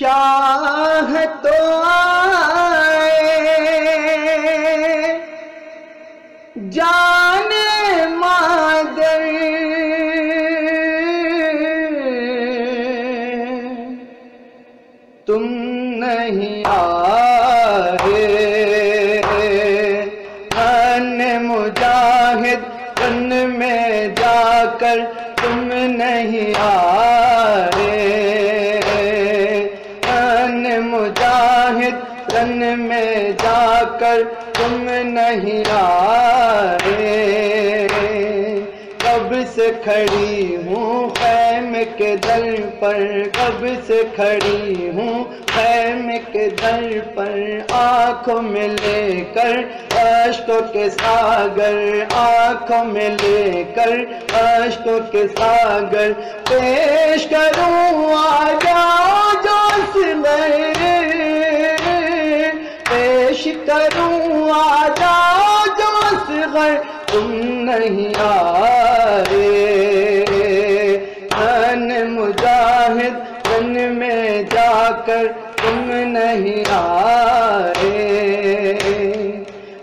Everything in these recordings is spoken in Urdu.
شاہ تو آئے جان مادر، تم نہیں آئے ان مجاہد ان میں جا کر، تم نہیں آئے ان مجاہد ان میں جا کر، تم نہیں آئے کب سے کھڑی ہوں خیمے کے در پر، کب سے کھڑی ہوں خیمے کے در پر، آنکھوں میں لے کر اشکوں کے ساگر، آنکھوں میں لے کر اشکوں کے ساگر، پیش کروں آ جاؤ جو سمر، پیش کروں آ جاؤ جو صغر، تم نہیں آئے ان مجاہد ان میں جا کر، تم نہیں آئے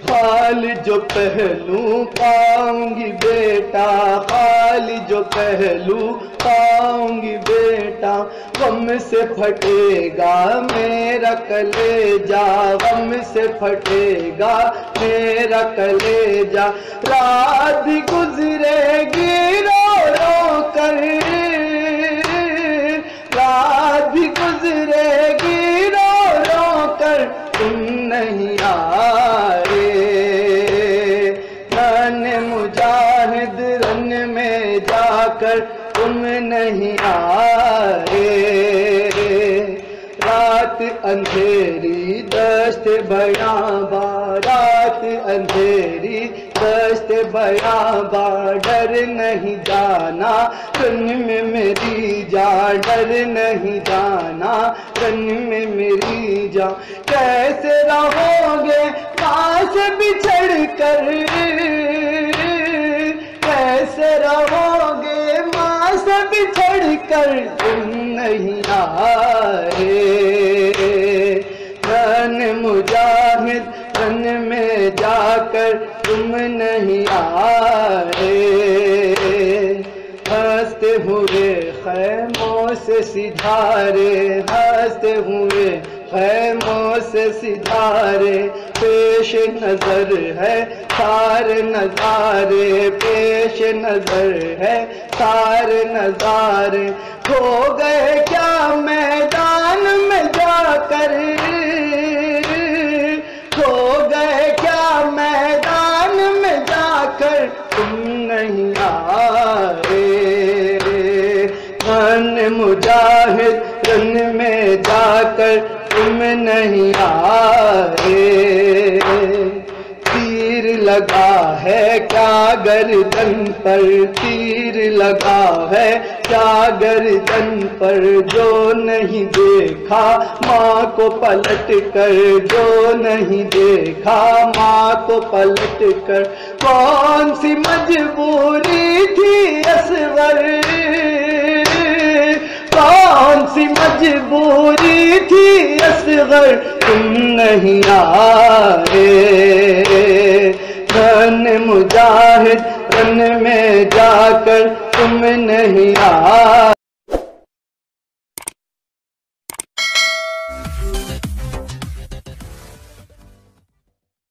خال جو پہلو پاؤں گی بیٹا، خال جو پہلو پاؤں گی بیٹا، غم سے پھٹے گا میرا کلیجہ، غم سے پھٹے گا میرا کلیجہ، رات گزرے گی رو رو کر، رات گزرے گی رو رو کر، تم نہیں آئے ان مجاہد رن میں جا کر، تم نہیں آئے رات اندھیری دشت بیاباں، رات اندھیری دشت بیاباں، ڈر نہیں جانا رن میں میری جان، ڈر نہیں جانا رن میں میری جان، کیسے رہو گے ماں سے بچھڑ کر، کیسے رہو گے ماں سے بچھڑ کر، تم نہیں آئے ان مجاہد ان میں جا کر، تم نہیں آئے ہنستے ہوئے خیموں سے سدھارے، ہنستے ہوئے خیموں سے سدھارے، پیش نظر ہے سارے نظارے، پیش نظر ہے سارے نظارے، کھو گئے کیا میدان میں جا کر، کھو گئے کیا میدان میں جا کر، تم نہیں آئے ان مجاہد رن میں جا کر، تم نہیں آئے تیر لگا ہے کیا گردن پر، تیر لگا ہے کیا گردن پر، جو نہیں دیکھا ماں کو پلٹ کر، جو نہیں دیکھا ماں کو پلٹ کر، کون سی مجبوری تھی اصغر، کون سی مجبوری تھی اصغر، تم نہیں آئے ان مجاہد ان میں جا کر، تم نہیں آئے